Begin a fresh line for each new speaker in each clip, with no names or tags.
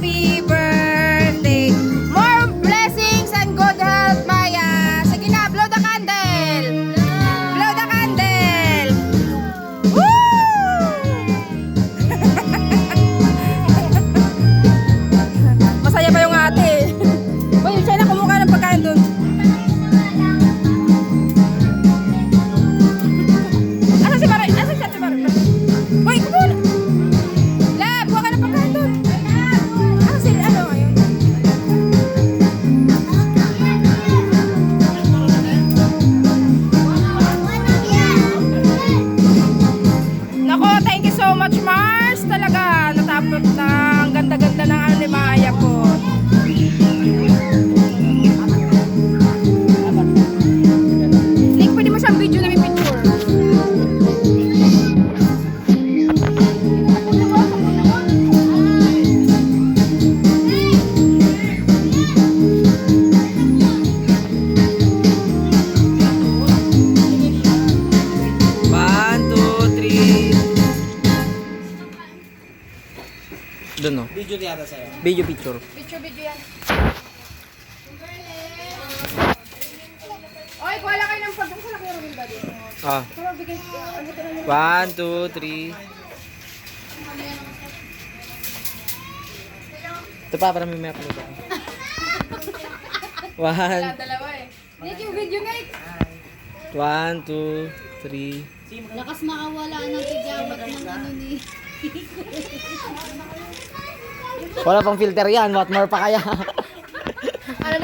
Happy birthday. More blessings and good health, Maya. Sige na, blow the candle. Blow the candle. Woo! Masaya pa yung ate. Uy, siya na kumuha ng pagkain dun. Asan si Maray? Asan si Ate Maray? Uy, kumuha na. La, buha ka ng pagkain dun. Asan si ano ngayon? Nako, thank you so much, Mars. Talaga, natapos na. Ang ganda-ganda ng ano ni Maya ko. Nick, pwede mo siyang video na may picture.
Doon no?
Video yata sa'yo.
Video picture.
Video yan. Oy, kuha lang kayo ng pagdang sa laki yung body.
Ah.
Pero bigay, ano ito na
1, 2, 3. Ito pa, para may upload ako. 1,
dalawa eh. Nick, yung video, Nick.
1, 2, 3.
Lakas makawala ng tigyawat ng ano ni...
Wala pang filter yan. What more pa kaya?
Ano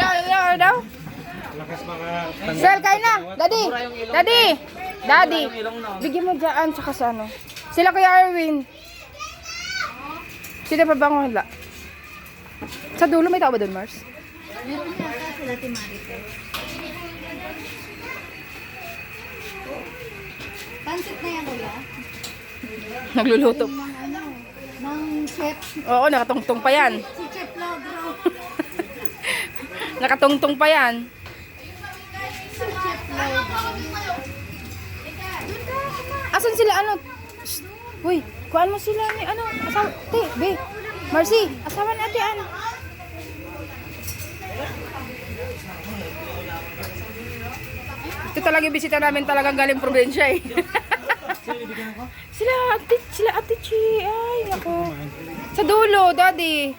daw? Sel, kain na. Daddy. Bigyan mo dyan, tsaka sa ano. Sila Kuya Erwin. Sila pa bang wala? Sa dulo may tao ba doon, Mars?
Meron yata sila Timarito. Pansit na yan, kuya.
Nagluluto.
Ng ano, ng chef.
Oo, nakatungtong pa yan.
Si Chef Logro.
Nakatungtong pa yan.
Si Chef Logro.
Asan sila ano? Shh. Uy, kuhaan mo sila ni ano? Asawa, te, be. Marcy, asawa ni Ate Ann. Ito talaga yung bisita namin talagang galing probinsya eh. sila ate Chi. Ay, nako. Sa dulo, daddy.